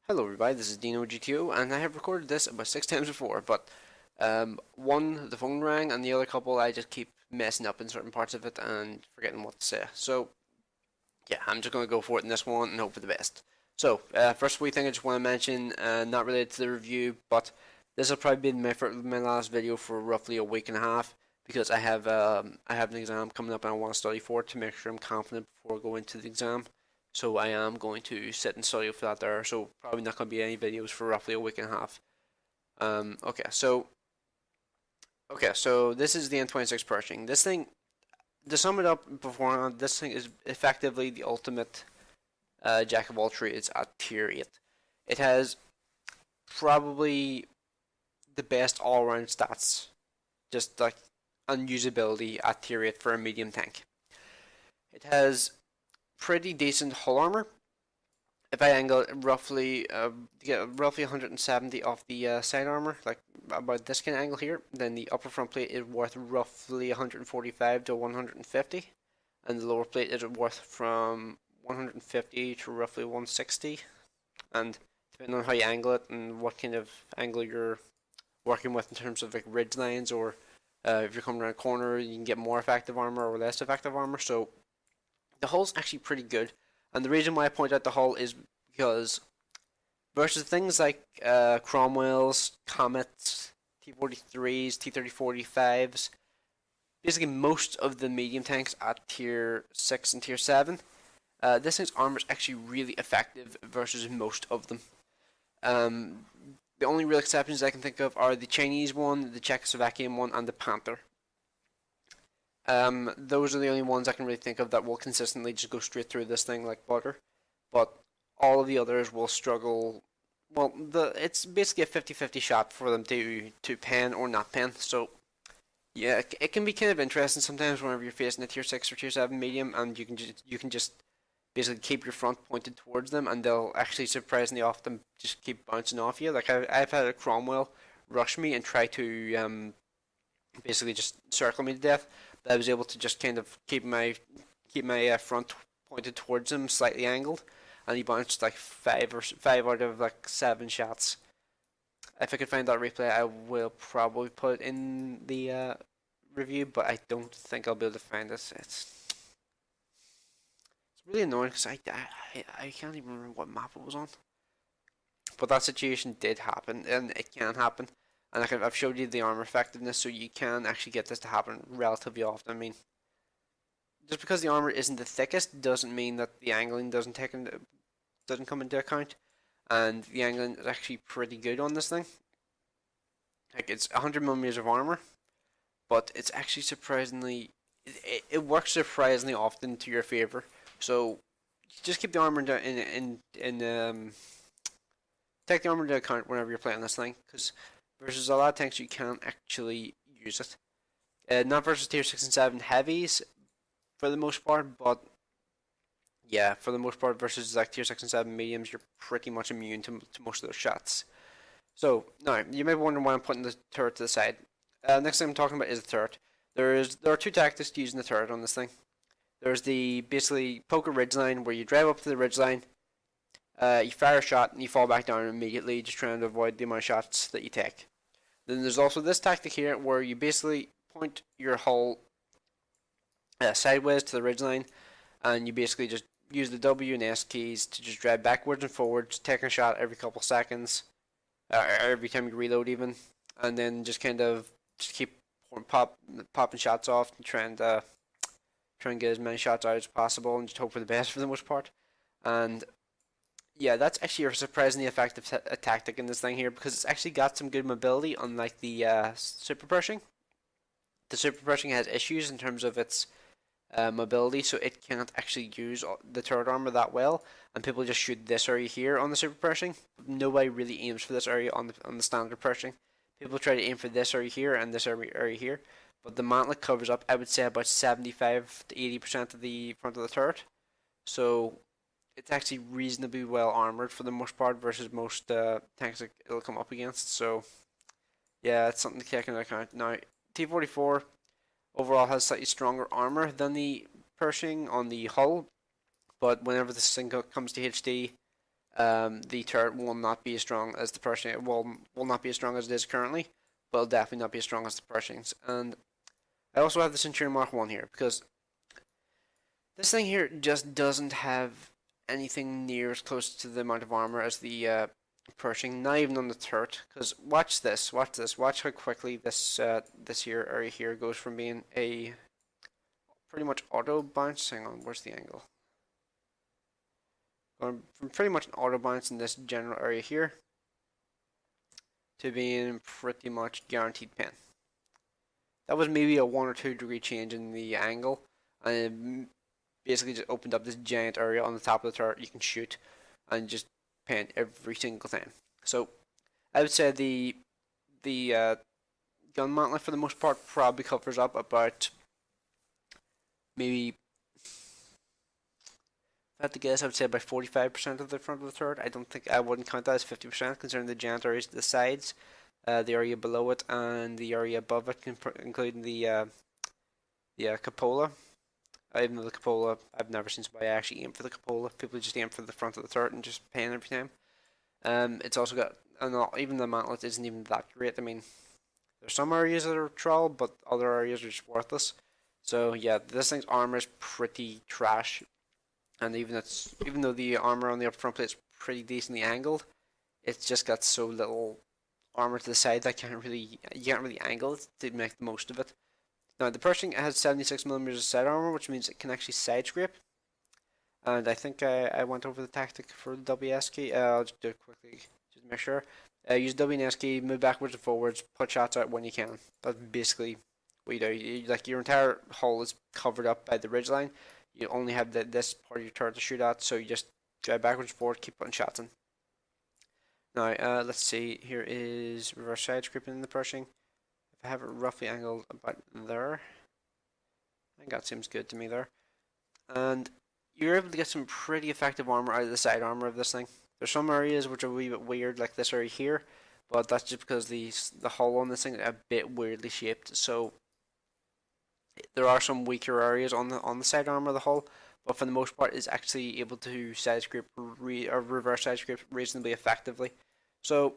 Hello everybody, this is DeanoGTO, and I have recorded this about 6 times before, but one, the phone rang, and the other couple, I just keep messing up in certain parts of it and forgetting what to say. So, yeah, I'm just going to go for it in this one and hope for the best. So, first wee thing I just want to mention, not related to the review, but this will probably be my last video for roughly a week and a half, because I have an exam coming up and I want to study for it to make sure I'm confident before going to the exam. So I am going to sit and study for that there. So probably not going to be any videos for roughly a week and a half. Um, okay, so so this is the M26 Pershing. This thing, to sum it up beforehand, this thing is effectively the ultimate jack of all trades at tier 8. It has probably the best all-round stats, just like unusability at tier 8 for a medium tank. It has pretty decent hull armor. If I angle it roughly, get roughly 170 off the side armor, like about this kind of angle here, then the upper front plate is worth roughly 145 to 150, and the lower plate is worth from 150 to roughly 160, and depending on how you angle it and what kind of angle you're working with in terms of like ridge lines, or if you're coming around a corner, you can get more effective armor or less effective armor. So the hull's actually pretty good. And the reason why I point out the hull is because versus things like Cromwell's, Comets, T-43s, T-30-45s, basically most of the medium tanks at tier 6 and tier 7, this thing's armor is actually really effective versus most of them. The only real exceptions I can think of are the Chinese one, the Czechoslovakian one, and the Panther. Those are the only ones I can really think of that will consistently just go straight through this thing like butter. But all of the others will struggle. Well, it's basically a 50-50 shot for them to pen or not pen. So yeah, it can be kind of interesting sometimes whenever you're facing a tier 6 or tier 7 medium, and you can just basically keep your front pointed towards them, and they'll actually surprisingly often just keep bouncing off you. Like I've had a Cromwell rush me and try to basically just circle me to death. But I was able to just kind of keep my front pointed towards him, slightly angled, and he bounced like five out of like 7 shots. If I could find that replay, I will probably put it in the review, but I don't think I'll be able to find this. It's really annoying because I can't even remember what map it was on. But that situation did happen, and it can happen. And like I've showed you the armor effectiveness, so you can actually get this to happen relatively often. I mean, just because the armor isn't the thickest doesn't mean that the angling doesn't come into account. And the angling is actually pretty good on this thing. Like it's 100 millimeters of armor, but it's actually surprisingly it works surprisingly often to your favor. So just keep the armor in take the armor into account whenever you're playing this thing, because versus a lot of tanks you can't actually use it. Not versus tier 6 and 7 heavies for the most part, but yeah, for the most part versus like tier 6 and 7 mediums, you're pretty much immune to most of those shots. So now you may be wondering why I'm putting the turret to the side. Next thing I'm talking about is the turret. There are two tactics to using the turret on this thing. There's the basically poke a ridgeline where you drive up to the ridgeline, you fire a shot and you fall back down immediately, just trying to avoid the amount of shots that you take. Then there's also this tactic here where you basically point your hull sideways to the ridgeline, and you basically just use the W and S keys to just drive backwards and forwards, taking a shot every couple seconds, every time you reload even, and then just kind of just keep popping shots off and try and get as many shots out as possible and just hope for the best for the most part. And yeah, that's actually a surprisingly effective tactic in this thing here, because it's actually got some good mobility, unlike the Super Pershing. The Super Pershing has issues in terms of its mobility, so it can't actually use the turret armor that well, and people just shoot this area here on the Super Pershing. Nobody really aims for this area on the standard Pershing. People try to aim for this area here and this area here, but the mantlet covers up, I would say, about 75 to 80% of the front of the turret. So it's actually reasonably well armored for the most part versus most tanks that it'll come up against. So yeah, it's something to take into account. Now, T-44 overall has slightly stronger armor than the Pershing on the hull, but whenever this thing comes to HD, the turret will not be as strong as the Pershing. It will not be as strong as it is currently, but it'll definitely not be as strong as the Pershings. And I also have the Centurion Mark 1 here because this thing here just doesn't have anything near as close to the amount of armor as the Pershing, not even on the turret. Because watch this, watch how quickly this here area here goes from being a pretty much auto bounce. Hang on, where's the angle? Going from pretty much an auto bounce in this general area here to being pretty much guaranteed pin. That was maybe a 1 or 2 degree change in the angle, and it basically just opened up this giant area on the top of the turret you can shoot and just pin every single time. So I would say the gun mantlet for the most part probably covers up about maybe, if I had to guess, I would say about 45% of the front of the turret. I wouldn't count that as 50% considering the giant areas to the sides, the area below it, and the area above it, including the cupola. Even though the cupola, I've never seen somebody actually aim for the cupola. People just aim for the front of the turret and just pan every time. It's also got, and even the mantlet isn't even that great. I mean, there's some areas that are troll, but other areas are just worthless. So yeah, this thing's armor is pretty trash, and even though the armor on the upper front plate is pretty decently angled, it's just got so little armor to the side that you can't really angle it to make the most of it. Now the Pershing has 76mm of side armor, which means it can actually side scrape. And I think I went over the tactic for the WS key. I'll just do it quickly, just to make sure. Use W and S key, move backwards and forwards, put shots out when you can. That's basically what you do. Like your entire hull is covered up by the ridgeline. You only have this part of your turret to shoot at, so you just drive backwards and forward, keep putting shots in. Now, let's see. Here is reverse side scraping in the Pershing. If I have it roughly angled about there, I think that seems good to me there. And you're able to get some pretty effective armor out of the side armor of this thing. There's some areas which are a wee bit weird, like this area here, but that's just because the hull on this thing is a bit weirdly shaped. So there are some weaker areas on the side armor of the hull, but for the most part, it's actually able to side scrape or reverse side scrape reasonably effectively. So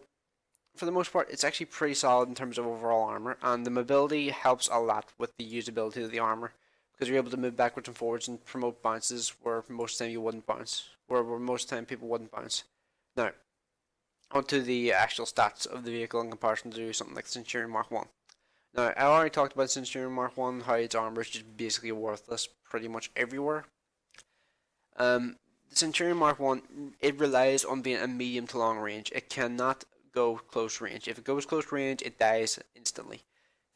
for the most part, it's actually pretty solid in terms of overall armor, and the mobility helps a lot with the usability of the armor because you're able to move backwards and forwards and promote bounces where most of the time you wouldn't bounce, where most of the time people wouldn't bounce. Now, onto the actual stats of the vehicle in comparison to something like the Centurion Mark 1. Now, I already talked about Centurion Mark 1, how its armor is just basically worthless pretty much everywhere. The Centurion Mark 1, it relies on being a medium to long range. It cannot go close range. If it goes close range, it dies instantly.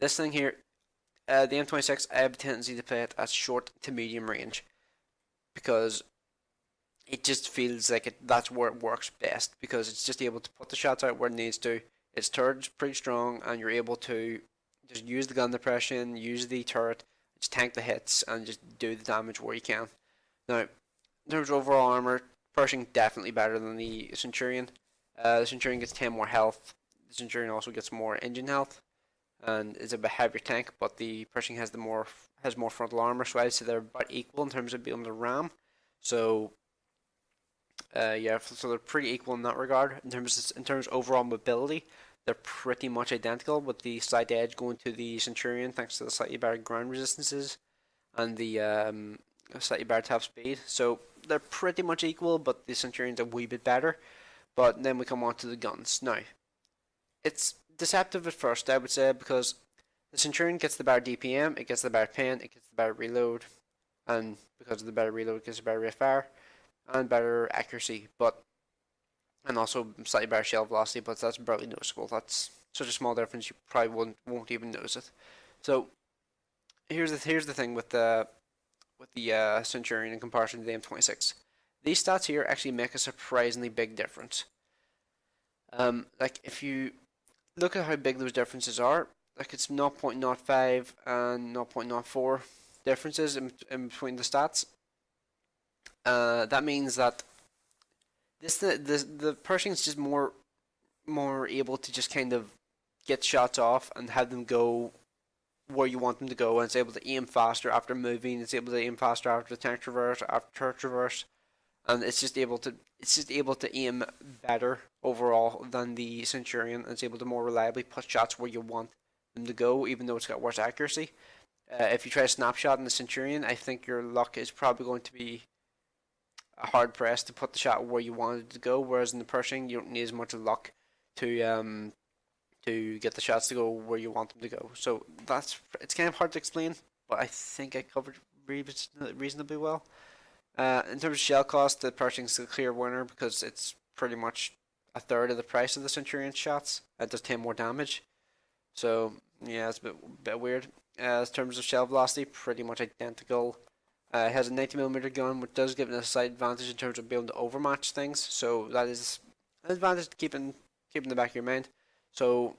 This thing here, the M26, I have a tendency to play it at short to medium range because it just feels like that's where it works best because it's just able to put the shots out where it needs to. Its turret is pretty strong and you're able to just use the gun depression, use the turret, just tank the hits and just do the damage where you can. Now, in terms of overall armor, Pershing definitely better than the Centurion. The Centurion gets 10 more health. The Centurion also gets more engine health and is a bit heavier tank, but the Pershing has more frontal armor, so I'd say they're about equal in terms of being able to ram. So yeah, so they're pretty equal in that regard. In terms of overall mobility, they're pretty much identical, with the slight edge going to the Centurion thanks to the slightly better ground resistances and the slightly better top speed. So they're pretty much equal, but the Centurion's a wee bit better. But then we come on to the guns. Now, it's deceptive at first, I would say, because the Centurion gets the better DPM, it gets the better pen, it gets the better reload, and because of the better reload, it gets the better rate of fire and better accuracy, and also slightly better shell velocity. But that's barely noticeable. That's such a small difference, you probably won't even notice it. So here's the thing with the Centurion in comparison to the M26. These stats here actually make a surprisingly big difference. Like if you look at how big those differences are, like it's 0.05 and 0.04 differences in between the stats. That means that the Pershing's just more able to just kind of get shots off and have them go where you want them to go, and it's able to aim faster after moving. It's able to aim faster after the tank traverse, after turret traverse, and it's just able to aim better overall than the Centurion. It's able to more reliably put shots where you want them to go, even though it's got worse accuracy. If you try a snapshot in the Centurion, I think your luck is probably going to be a hard press to put the shot where you want it to go. Whereas in the Pershing, you don't need as much luck to get the shots to go where you want them to go. So it's kind of hard to explain, but I think I covered reasonably well. In terms of shell cost, the Pershing's the clear winner because it's pretty much a third of the price of the Centurion shots. It does 10 more damage. So yeah, it's a bit weird. In terms of shell velocity, pretty much identical. It has a 90mm gun, which does give it a slight advantage in terms of being able to overmatch things. So that is an advantage to keep in the back of your mind. So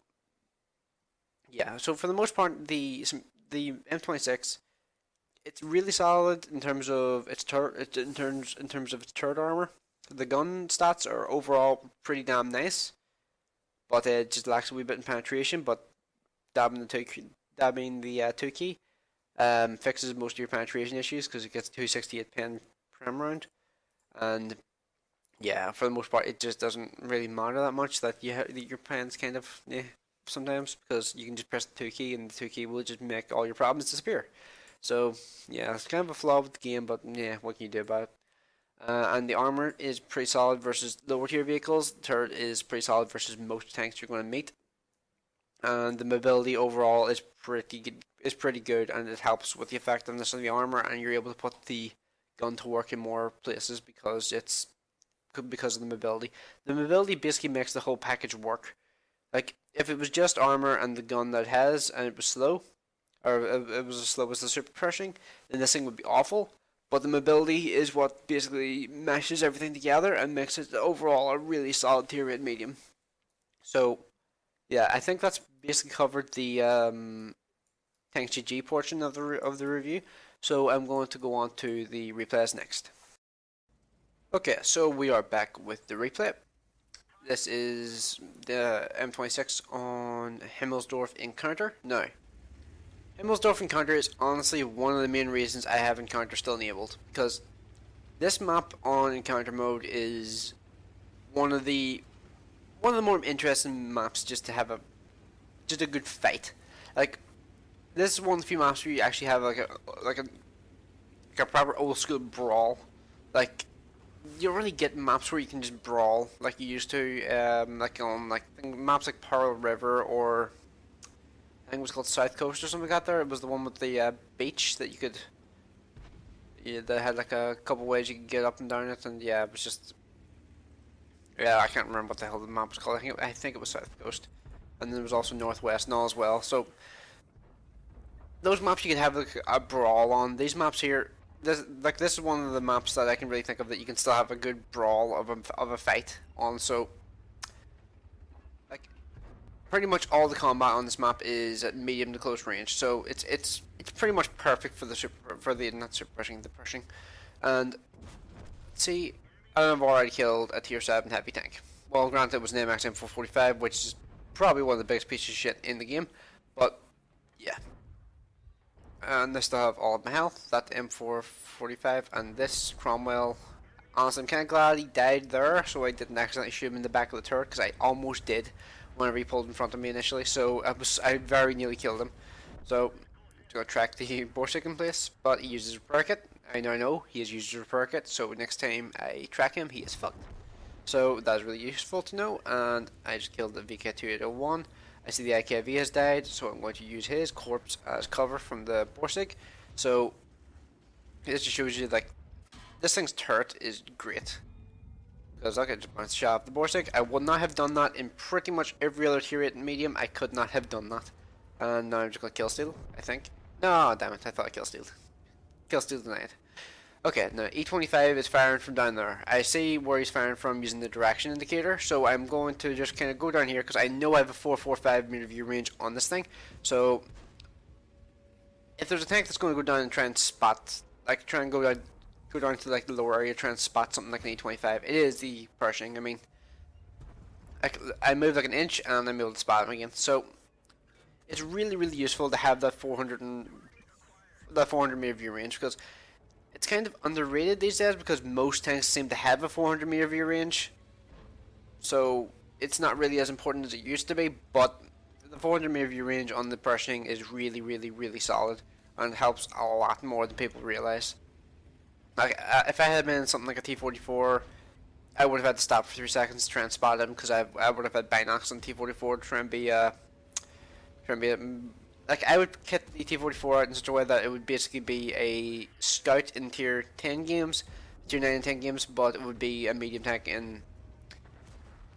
yeah, so for the most part, the M26, it's really solid in terms of its turret armor. The gun stats are overall pretty damn nice, but it just lacks a wee bit in penetration. But dabbing the 2 key fixes most of your penetration issues because it gets 268 pen per round, and yeah, for the most part, it just doesn't really matter that much that your pen's kind of sometimes because you can just press the 2 key and the 2 key will just make all your problems disappear. So yeah, it's kind of a flaw with the game, but yeah, what can you do about it? And the armor is pretty solid versus lower tier vehicles. The turret is pretty solid versus most tanks you're going to meet. And the mobility overall is pretty good, and it helps with the effectiveness of the armor, and you're able to put the gun to work in more places because of the mobility. The mobility basically makes the whole package work. Like if it was just armor and the gun that it has, and it was slow, or it was as slow as the Super Pershing, then this thing would be awful. But the mobility is what basically meshes everything together and makes it overall a really solid tier 8 medium. So yeah, I think that's basically covered the Tanks GG portion of the review. So I'm going to go on to the replays next. Okay, so we are back with the replay. This is the M26 on Himmelsdorf Encounter. Now, Himmelsdorf Encounter is honestly one of the main reasons I have Encounter still enabled, because this map on Encounter mode is one of the more interesting maps just to have a good fight. Like this is one of the few maps where you actually have like a proper old school brawl. Like you don't really get maps where you can just brawl like you used to, like on maps like Pearl River, or I think it was called South Coast or something like that. There, it was the one with the beach that you could, that had like a couple ways you could get up and down it, and yeah, it was just, yeah, I can't remember what the hell the map was called. I think it was South Coast, and then there was also Northwest and all as well. So those maps you could have like a brawl on. These maps here, this is one of the maps that I can really think of that you can still have a good brawl of a fight on. So like pretty much all the combat on this map is at medium to close range. So it's pretty much perfect for the not Super Pershing, the Pershing. And see, I've already killed a tier 7 heavy tank. Well, granted, it was an AMX M445, which is probably one of the biggest pieces of shit in the game, but yeah. And I still have all of my health, that M445, and this Cromwell. Honestly, I'm kind of glad he died there, so I didn't accidentally shoot him in the back of the turret, because I almost did whenever he pulled in front of me initially, so I very nearly killed him. So, to go track the Borsig in place, but he uses repair kit. I now know he has used a repair kit, so next time I track him, he is fucked. So that's really useful to know, and I just killed the VK2801. I see the IKV has died, so I'm going to use his corpse as cover from the Borsig. So this just shows you like this thing's turret is great. Because I could just shove the Borsig. I would not have done that in pretty much every other tier 8 medium. I could not have done that. And now I'm just going to kill steal, I think. No, damn it, I thought I kill steal. Kill steal denied. Okay, now E25 is firing from down there. I see where he's firing from using the direction indicator, so I'm going to just kind of go down here because I know I have a 445 meter view range on this thing. So if there's a tank that's going to go down and try and spot, like try and go down to like the lower area, try and spot something like an E25, it is the Pershing. I mean, I move like an inch and I'm able to spot him again. So it's really useful to have that 400 meter view range because it's kind of underrated these days because most tanks seem to have a 400-meter view range. So it's not really as important as it used to be, but the 400-meter view range on the Pershing is really, really, really solid and helps a lot more than people realize. Like, if I had been something like a T-44, I would have had to stop for 3 seconds to try and spot him because I would have had binocs on T-44 to try and be like, I would kit the T-44 out in such a way that it would basically be a scout in tier 10 games, tier 9 and 10 games, but it would be a medium tank in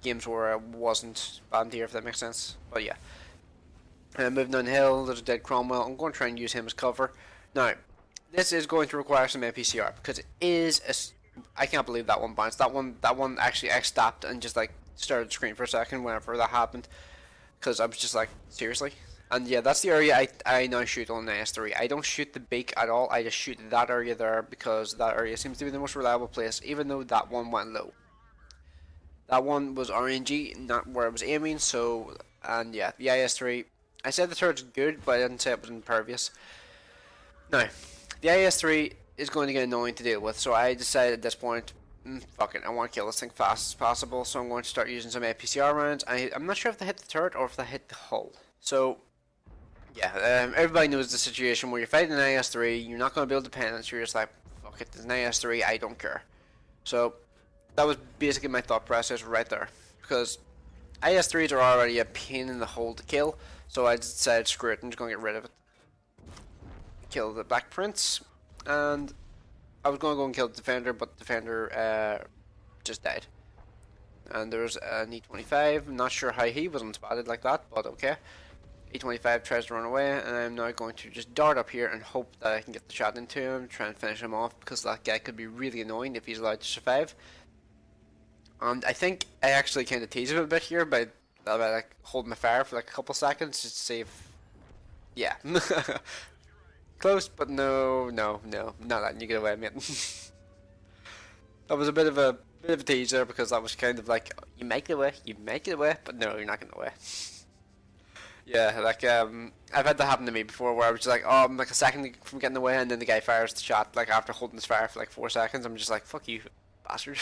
games where it wasn't bottom tier, if that makes sense. But yeah. Moving down the hill, there's a dead Cromwell. I'm going to try and use him as cover. Now, this is going to require some APCR because it is I can't believe that one bounced. That one actually, I stopped and just like started screaming for a second whenever that happened because I was just like, seriously? And yeah, that's the area I now shoot on the S3. I don't shoot the beak at all. I just shoot that area there because that area seems to be the most reliable place, even though that one went low. That one was RNG, not where I was aiming. So, and yeah, the IS3. I said the turret's good, but I didn't say it was impervious. Now, the IS3 is going to get annoying to deal with, so I decided at this point, fuck it, I want to kill this thing fast as possible, so I'm going to start using some APCR rounds. I'm not sure if they hit the turret or if they hit the hull. So, yeah, everybody knows the situation where you're fighting an IS3, you're not going to build dependence, you're just like, fuck it, there's an IS3, I don't care. So, that was basically my thought process right there, because IS3s are already a pain in the hole to kill, so I decided, screw it, I'm just going to get rid of it. Kill the Black Prince, and I was going to go and kill the Defender, but the Defender just died. And there's an E25, I'm not sure how he was unspotted like that, but okay. E25 tries to run away, and I'm now going to just dart up here and hope that I can get the shot into him, try and finish him off, because that guy could be really annoying if he's allowed to survive. And I think I actually kind of teased him a bit here by like holding my fire for like a couple seconds just to see if, yeah, close, but no, not letting you get away, mate. That was a bit of a tease there because that was kind of like, you make it away, but no, you're not getting away. Yeah, like I've had that happen to me before where I was just like, oh, I'm like a second from getting away, and then the guy fires the shot like after holding his fire for like 4 seconds. I'm just like, fuck you, bastard.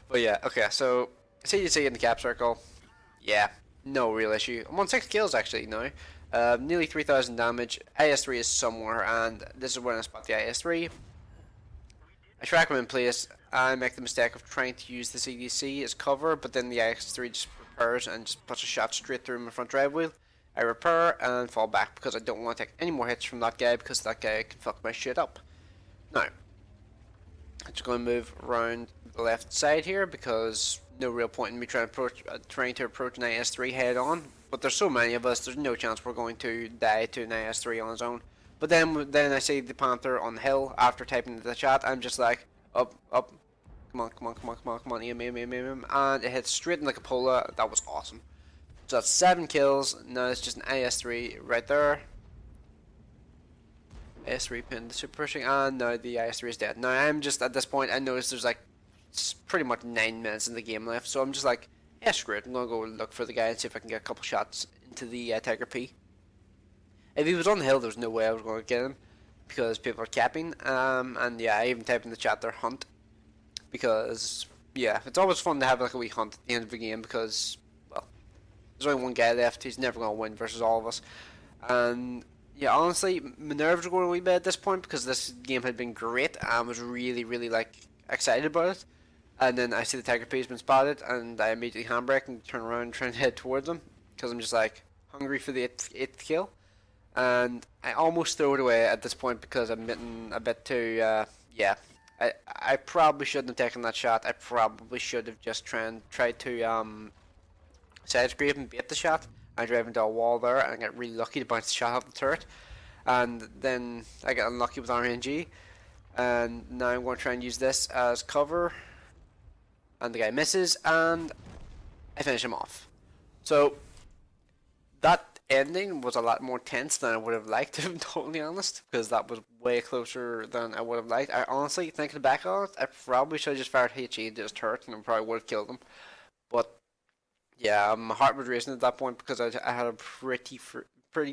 But yeah, okay, so CDC in the cap circle, yeah, no real issue. I'm on 6 kills actually now, nearly 3,000 damage. IS3 is somewhere, and this is when I spot the IS3. I track him in place. I make the mistake of trying to use the CDC as cover, but then the IS3 just repairs and just puts a shot straight through my front drive wheel. I repair and fall back because I don't want to take any more hits from that guy because that guy can fuck my shit up. Now, I'm just going to move around the left side here because no real point in me trying to approach an IS3 head on. But there's so many of us, there's no chance we're going to die to an IS3 on his own. But then I see the Panther on the hill after typing into the chat. I'm just like, up, come on, aim, and it hits straight in the cupola. That was awesome. So that's 7 kills. Now it's just an IS3 right there. IS3 pinned the Super Pershing, and now the IS3 is dead. Now I'm just, at this point, I noticed there's like pretty much 9 minutes in the game left, so I'm just like, yeah, screw it, I'm gonna go look for the guy and see if I can get a couple shots into the Tiger P. If he was on the hill, there's no way I was going to get him, because people are capping, and yeah, I even typed in the chat there, hunt, because, yeah, it's always fun to have like a wee hunt at the end of the game, because, well, there's only one guy left, he's never going to win versus all of us, and yeah, honestly, my nerves were going a wee bit at this point because this game had been great. I was really, really like excited about it. And then I see the Tiger P has been spotted, and I immediately handbrake and turn around and try and head towards him because I'm just like hungry for the eighth kill. And I almost throw it away at this point because I'm getting a bit too, yeah. I probably shouldn't have taken that shot. I probably should have just tried to side scrape and bait the shot. I drive into a wall there and I get really lucky to bounce the shot off the turret, and then I get unlucky with RNG, and now I'm going to try and use this as cover, and the guy misses and I finish him off. So that ending was a lot more tense than I would have liked, if I'm totally honest, because that was way closer than I would have liked. I honestly, thinking back on it, I probably should have just fired HE into his turret and I probably would have killed him, but yeah, my heart was racing at that point because I had a pretty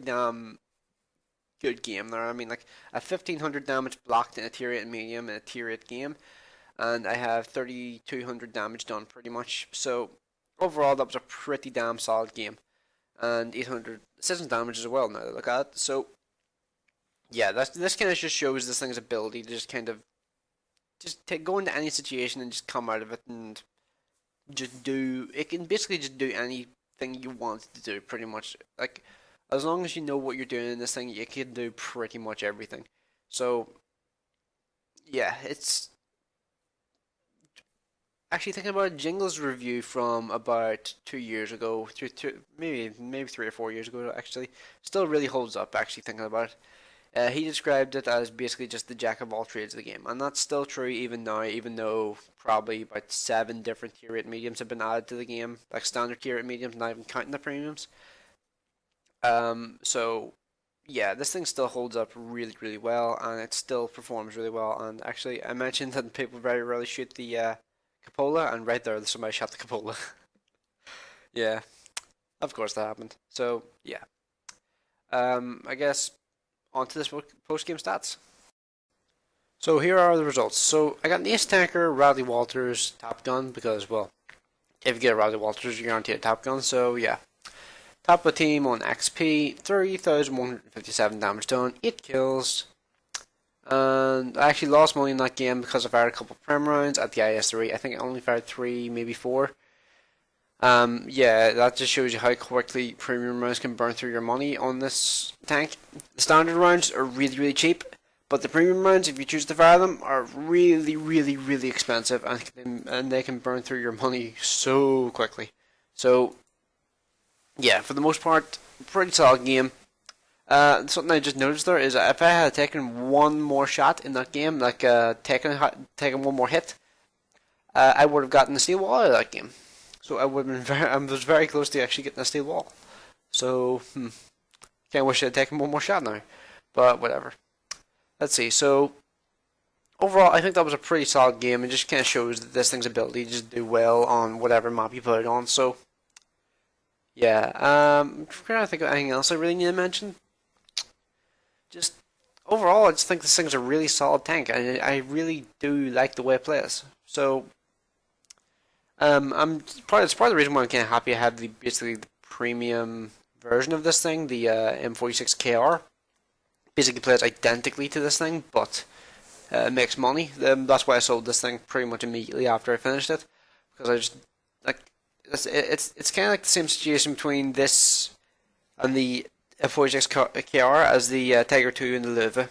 damn good game there. I mean, like a 1500 damage blocked in a tier 8 medium in a tier 8 game, and I have 3200 damage done pretty much. So overall, that was a pretty damn solid game, and 800 assistance damage as well. Now that I look at it, so yeah, this kind of just shows this thing's ability to just kind of go into any situation and just come out of it and just do. It can basically just do anything you want it to do, pretty much. Like as long as you know what you're doing in this thing, you can do pretty much everything. So yeah, it's actually thinking about it, Jingle's review from about 2 years ago, maybe 3 or 4 years ago, actually, still really holds up. Actually thinking about it, he described it as basically just the jack of all trades of the game, and that's still true even now. Even though probably about 7 different tier 8 mediums have been added to the game, like standard tier 8 mediums, not even counting the premiums. So yeah, this thing still holds up really, really well, and it still performs really well. And actually, I mentioned that people very rarely shoot the cupola, and right there, somebody shot the cupola. Yeah, of course that happened. So yeah, I guess on to this post game stats. So here are the results. So I got an ace tanker, Radley Walters, top gun because well, if you get a Radley Walters, you're guaranteed a top gun. So yeah. Top of the team on XP, 3,157 damage done, 8 kills. And I actually lost money in that game because I fired a couple of prem rounds at the IS-3. I think I only fired 3, maybe 4. Yeah, that just shows you how quickly premium rounds can burn through your money on this tank. The standard rounds are really, really cheap, but the premium rounds, if you choose to fire them, are really, really, really expensive, and they can burn through your money so quickly. So yeah, for the most part, pretty solid game. Something I just noticed there is if I had taken one more shot in that game, like taken one more hit, I would have gotten the steel wall out of that game. So I would have been I was very close to actually getting a steel wall. So can't wish I had taken one more shot now, but whatever. Let's see. So overall, I think that was a pretty solid game. It just kind of shows that this thing's ability to just do well on whatever map you put it on. So. Yeah, I'm trying to think of anything else I really need to mention. Just overall, I just think this thing's a really solid tank, and I really do like the way it plays. So, it's part of the reason why I'm kind of happy I have basically the premium version of this thing, the M26 KR. Basically plays identically to this thing, but makes money. That's why I sold this thing pretty much immediately after I finished it, because I just like. It's kind of like the same situation between this and the F46 KR as the Tiger 2 and the Löwe.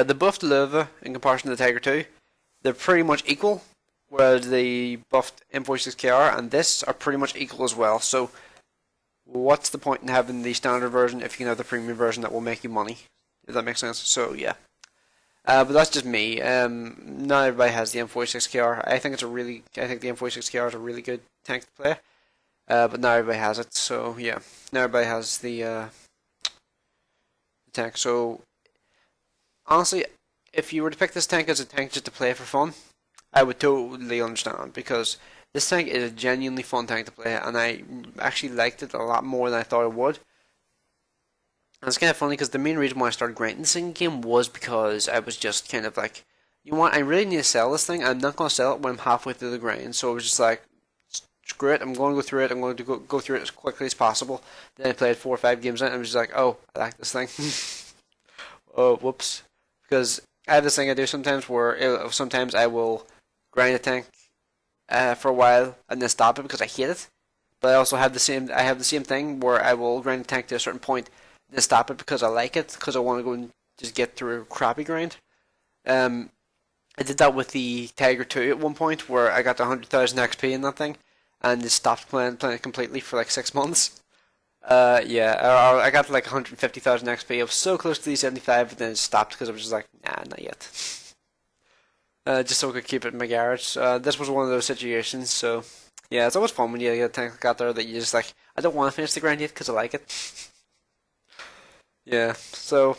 The buffed Löwe, in comparison to the Tiger 2, they're pretty much equal, whereas the buffed M46 KR and this are pretty much equal as well. So, what's the point in having the standard version if you can have the premium version that will make you money? If that makes sense. So, yeah. But that's just me. Not everybody has the M46KR. I think the M46KR is a really good tank to play. But not everybody has it. So yeah, not everybody has the tank. So honestly, if you were to pick this tank as a tank just to play for fun, I would totally understand, because this tank is a genuinely fun tank to play, and I actually liked it a lot more than I thought I would. And it's kind of funny because the main reason why I started grinding this game was because I was just kind of like, you know what, I really need to sell this thing. I'm not going to sell it when I'm halfway through the grind. So I was just like, screw it, I'm going to go through it. I'm going to go through it as quickly as possible. Then I played 4 or 5 games in, and I was just like, oh, I like this thing. Oh, whoops. Because I have this thing I do sometimes where sometimes I will grind a tank for a while and then stop it because I hate it. But I also have the same thing where I will grind a tank to a certain point, then stop it because I like it, because I want to go and just get through a crappy grind. I did that with the Tiger 2 at one point, where I got 100,000 XP in that thing, and just stopped playing it completely for like 6 months. Yeah, I got like 150,000 XP. I was so close to the 75, but then it stopped because I was just like, nah, not yet. Just so I could keep it in my garage. This was one of those situations, so yeah, it's always fun when you get a tank like that there that you just like, I don't want to finish the grind yet because I like it. Yeah, so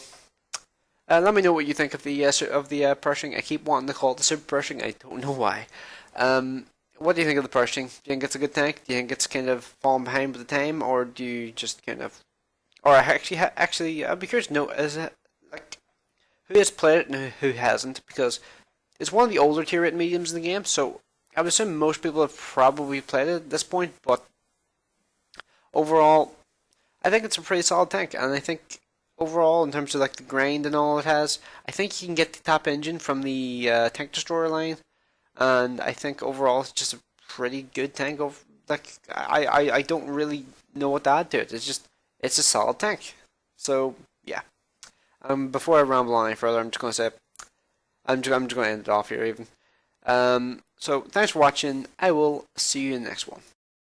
let me know what you think of the Pershing. I keep wanting to call it the Super Pershing. I don't know why. What do you think of the Pershing? Do you think it's a good tank? Do you think it's kind of falling behind with the time, or do you just kind of, or actually, I'd be curious to know, is it like who has played it and who hasn't, because it's one of the older tier 8 mediums in the game, so I would assume most people have probably played it at this point, but overall, I think it's a pretty solid tank, and I think overall, in terms of like the grind and all it has, I think you can get the top engine from the tank destroyer line, and I think overall it's just a pretty good tank. Of like, I don't really know what to add to it. It's a solid tank. So yeah. Before I ramble on any further, I'm just going to say I'm just going to end it off here even. So thanks for watching. I will see you in the next one.